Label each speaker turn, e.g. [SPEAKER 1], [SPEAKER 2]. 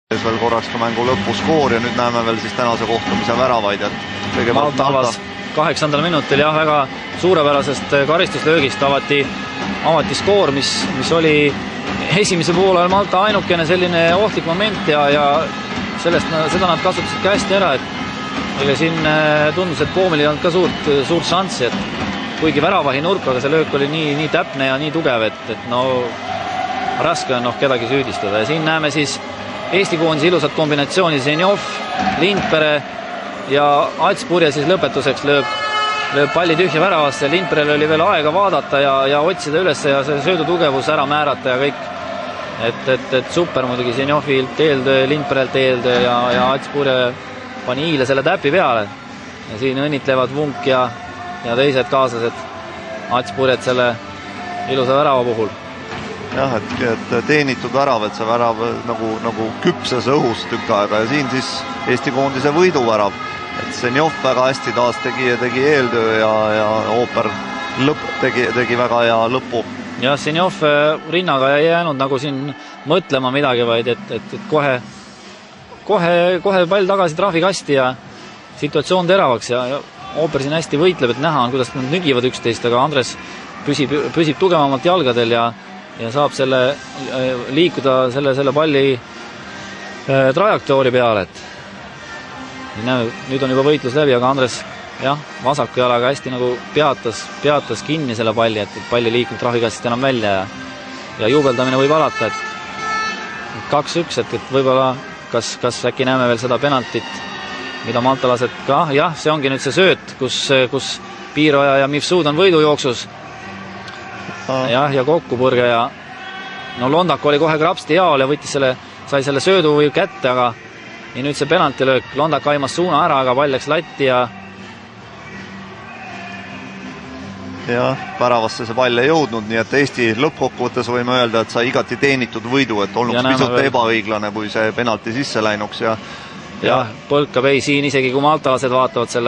[SPEAKER 1] veel korraks ka mängu lõpuskoor ja nüüd näeme veel siis tänase kohtumise väravaid.
[SPEAKER 2] Malta avas 8. minutil jah, väga suurepärasest karistuslöögist avati skoor, mis oli esimese poole ajal Malta ainukene selline ohtlik moment ja seda nad kasutasid ka hästi ära, et siin tundus, et Poomil ei olnud ka suurt šanssi, et kuigi väravahi nurk, aga see löök oli nii täpne ja nii tugev, et no raske on kedagi süüdistada ja siin näeme siis Eesti koondise ilusat kombinatsiooni, Zenjov, Lindpere ja Atspurje siis lõpetuseks lööb palli tühja väravasse. Lindperel oli veel aega vaadata ja otsida üles ja see söödutugevus ära määrata ja kõik. Et super muidugi Zenjovilt eeltöö, Lindperelt eeltöö ja Atspurje pani hiile selle täpi peale. Ja siin õnnitlevad Vunk ja teised kaaslased Atspurjet selle ilusa värava puhul.
[SPEAKER 1] Jah, et teenitud värav, et see värav nagu küpses õhus tükk aega ja siin siis Eesti koondise võiduvärav. Et Zenjov väga hästi taas tegi eeltöö ja Ooper tegi väga hea lõpu.
[SPEAKER 2] Ja Zenjov rinnaga ei jäänud nagu siin mõtlema midagi, vaid et kohe pall tagasi trahvikasti ja situatsioon teravaks ja Ooper siin hästi võitleb, et näha on, kuidas nad nügivad üksteist, aga Andres püsib tugevamalt jalgadel ja saab liikuda selle palli trajektoori peale, et nüüd on juba võitlus läbi, aga Andres vasaku jalaga hästi nagu peatas kinni selle palli, et palli liikunud trahvikastist enam välja ja juubeldamine võib alata, et 2-1, et võib-olla kas äkki näeme veel seda penaltit, mida maltalased ka, see ongi nüüd see sööt, kus Piiroja ja Mifsud on võidujooksus ja kokkupurge ja Londak oli kohe krapsti jaol ja sai selle söödu või kätte, aga ja nüüd see penaltilöök, Londak aimas suuna ära, aga pall läks latti ja
[SPEAKER 1] väravasse see pall ei jõudnud, nii et Eesti lõppkokkuvõttes võime öelda, et sai igati teenitud võidu, et olnuks pisut ebaõiglane, kui see penalti sisse läinuks
[SPEAKER 2] ja põlkab siin isegi kui maltalased vaatavad selle